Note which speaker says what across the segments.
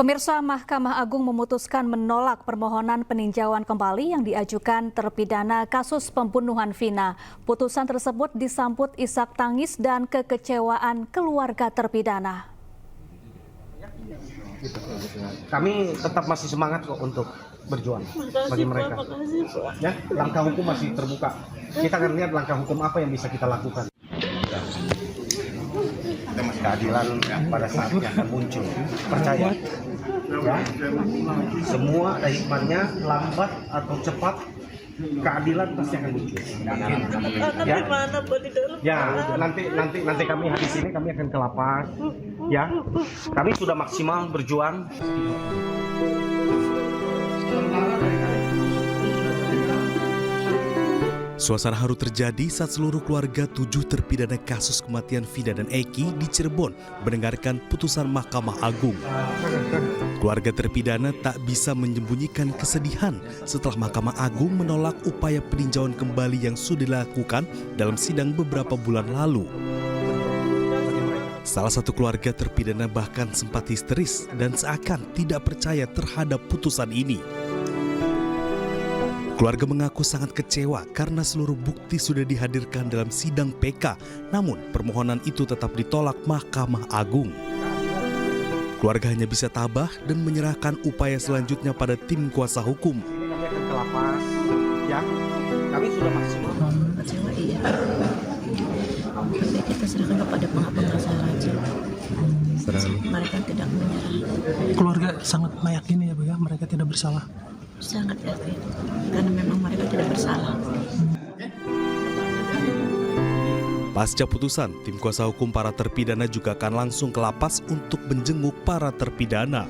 Speaker 1: Pemirsa, Mahkamah Agung memutuskan menolak permohonan peninjauan kembali yang diajukan terpidana kasus pembunuhan Vina. Putusan tersebut disambut isak tangis dan kekecewaan keluarga terpidana.
Speaker 2: Kami tetap masih semangat kok untuk berjuang bagi mereka. Ya, langkah hukum masih terbuka. Kita akan lihat langkah hukum apa yang bisa kita lakukan. Keadilan pada saatnya akan muncul, percaya. Ya, semua ada hikmahnya, lambat atau cepat keadilan pasti akan muncul. Ya, ya nanti kami hari ini kami akan ke lapas. Ya, kami sudah maksimal berjuang.
Speaker 3: Suasana haru terjadi saat seluruh keluarga 7 terpidana kasus kematian Vina dan Eki di Cirebon mendengarkan putusan Mahkamah Agung. Keluarga terpidana tak bisa menyembunyikan kesedihan setelah Mahkamah Agung menolak upaya peninjauan kembali yang sudah dilakukan dalam sidang beberapa bulan lalu. Salah satu keluarga terpidana bahkan sempat histeris dan seakan tidak percaya terhadap putusan ini. Keluarga mengaku sangat kecewa karena seluruh bukti sudah dihadirkan dalam sidang PK, namun permohonan itu tetap ditolak Mahkamah Agung. Keluarga hanya bisa tabah dan menyerahkan upaya selanjutnya pada tim kuasa hukum.
Speaker 2: Kami akan ke lapas, ya. Kami sudah maksimal.
Speaker 4: Kecewa iya. Tapi kita serahkan kepada pengadilan saja. Mereka tidak menyerah.
Speaker 5: Keluarga sangat meyakini ya Bu ya, mereka tidak bersalah.
Speaker 4: Sangat yakin, karena memang mereka tidak bersalah.
Speaker 3: Pasca putusan, tim kuasa hukum para terpidana juga akan langsung ke lapas untuk menjenguk para terpidana.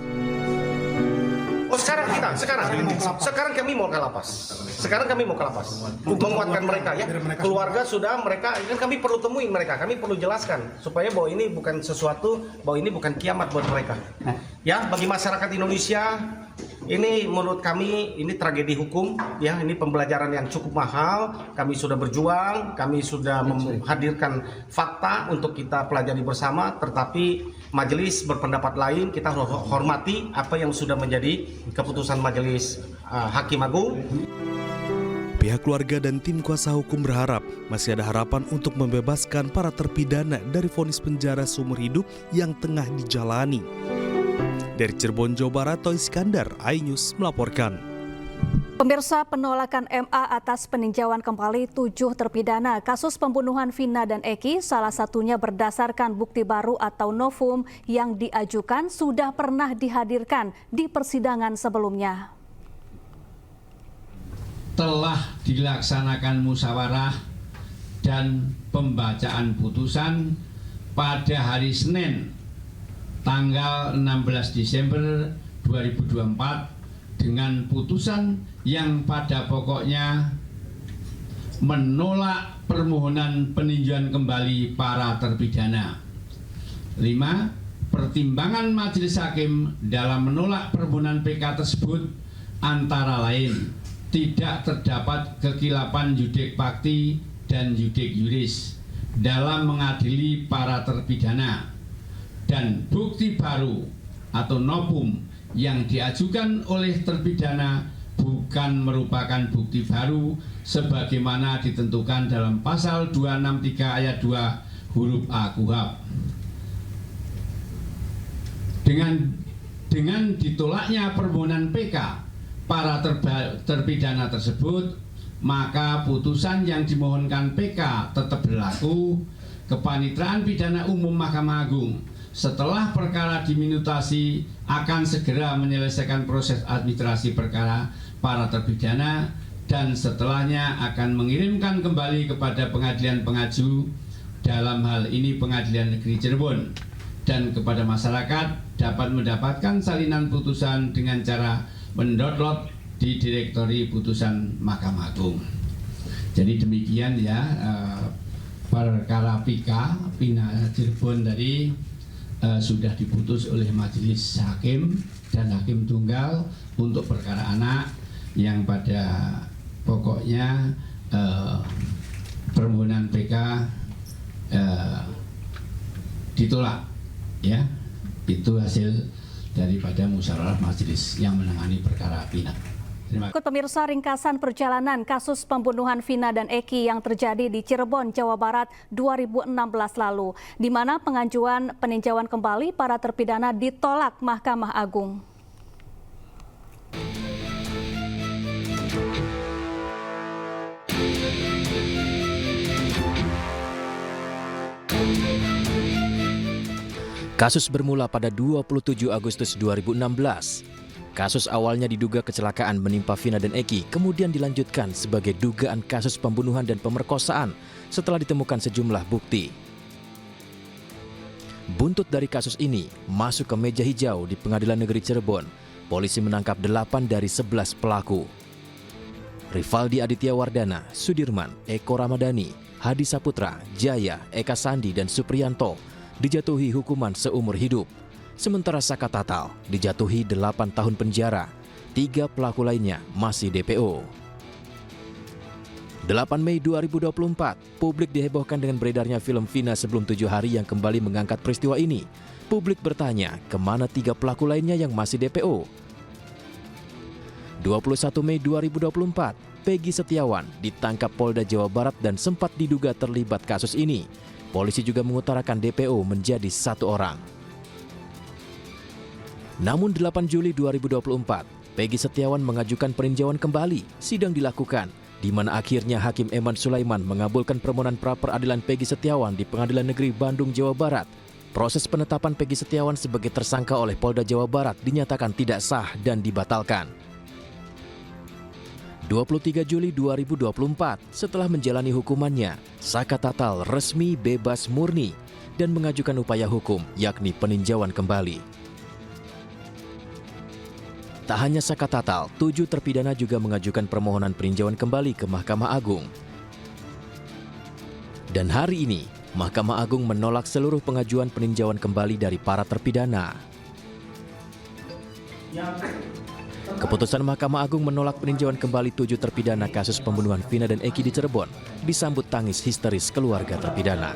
Speaker 2: Oh, sekarang kami mau ke lapas. Sekarang kami mau ke lapas. Menguatkan mereka ya. Keluarga sudah mereka, kan kami perlu temuin mereka. Kami perlu jelaskan supaya bahwa ini bukan sesuatu, bahwa ini bukan kiamat buat mereka. Ya, bagi masyarakat Indonesia, ini menurut kami ini tragedi hukum ya, ini pembelajaran yang cukup mahal. Kami sudah berjuang, kami sudah menghadirkan fakta untuk kita pelajari bersama, tetapi majelis berpendapat lain. Kita hormati apa yang sudah menjadi keputusan majelis Hakim Agung.
Speaker 3: Pihak keluarga dan tim kuasa hukum berharap masih ada harapan untuk membebaskan para terpidana dari vonis penjara seumur hidup yang tengah dijalani. Dari Cirebon, Jawa Barat, Toy Iskandar, iNews melaporkan.
Speaker 1: Pemirsa, penolakan MA atas peninjauan kembali 7 terpidana kasus pembunuhan Vina dan Eki, salah satunya berdasarkan bukti baru atau novum yang diajukan sudah pernah dihadirkan di persidangan sebelumnya.
Speaker 6: Telah dilaksanakan musyawarah dan pembacaan putusan pada hari Senin tanggal 16 Desember 2024 dengan putusan yang pada pokoknya menolak permohonan peninjauan kembali para terpidana. 5. Pertimbangan majelis hakim dalam menolak permohonan PK tersebut antara lain tidak terdapat kekilapan yudik fakti dan yudik yuris dalam mengadili para terpidana, dan bukti baru atau novum yang diajukan oleh terpidana bukan merupakan bukti baru sebagaimana ditentukan dalam pasal 263 ayat 2 huruf A KUHP. Dengan ditolaknya permohonan PK para terpidana tersebut, maka putusan yang dimohonkan PK tetap berlaku. Kepanitraan Pidana Umum Mahkamah Agung setelah perkara diminutasi akan segera menyelesaikan proses administrasi perkara para terpidana dan setelahnya akan mengirimkan kembali kepada pengadilan pengaju, dalam hal ini Pengadilan Negeri Cirebon, dan kepada masyarakat dapat mendapatkan salinan putusan dengan cara mendownload di direktori putusan Mahkamah Agung. Jadi demikian ya perkara Vina Cirebon tadi sudah diputus oleh majelis hakim dan hakim tunggal untuk perkara anak yang pada pokoknya permohonan PK ditolak ya. Itu hasil daripada musyawarah majelis yang menangani perkara Vina. Terima kasih.
Speaker 1: Ikut pemirsa ringkasan perjalanan kasus pembunuhan Vina dan Eki yang terjadi di Cirebon, Jawa Barat 2016 lalu, di mana pengajuan peninjauan kembali para terpidana ditolak Mahkamah Agung.
Speaker 7: Kasus bermula pada 27 Agustus 2016. Kasus awalnya diduga kecelakaan menimpa Vina dan Eki, kemudian dilanjutkan sebagai dugaan kasus pembunuhan dan pemerkosaan setelah ditemukan sejumlah bukti. Buntut dari kasus ini masuk ke meja hijau di Pengadilan Negeri Cirebon. Polisi menangkap 8 dari 11 pelaku. Rivaldi Aditya Wardana, Sudirman, Eko Ramadhani, Hadi Saputra, Jaya, Eka Sandi, dan Supriyanto dijatuhi hukuman seumur hidup. Sementara Saka Tatal dijatuhi 8 tahun penjara. 3 pelaku lainnya masih DPO. 8 Mei 2024, publik dihebohkan dengan beredarnya film Vina Sebelum 7 Hari yang kembali mengangkat peristiwa ini. Publik bertanya, kemana 3 pelaku lainnya yang masih DPO? 21 Mei 2024, Peggy Setiawan ditangkap Polda Jawa Barat dan sempat diduga terlibat kasus ini. Polisi juga mengutarakan DPO menjadi 1 orang. Namun 8 Juli 2024, Peggy Setiawan mengajukan peninjauan kembali. Sidang dilakukan, di mana akhirnya Hakim Eman Sulaiman mengabulkan permohonan pra-peradilan Peggy Setiawan di Pengadilan Negeri Bandung, Jawa Barat. Proses penetapan Peggy Setiawan sebagai tersangka oleh Polda Jawa Barat dinyatakan tidak sah dan dibatalkan. 23 Juli 2024, setelah menjalani hukumannya, Saka Tatal resmi bebas murni dan mengajukan upaya hukum, yakni peninjauan kembali. Tak hanya Saka Tatal, 7 terpidana juga mengajukan permohonan peninjauan kembali ke Mahkamah Agung. Dan hari ini, Mahkamah Agung menolak seluruh pengajuan peninjauan kembali dari para terpidana. Keputusan Mahkamah Agung menolak peninjauan kembali 7 terpidana kasus pembunuhan Vina dan Eki di Cirebon disambut tangis histeris keluarga terpidana.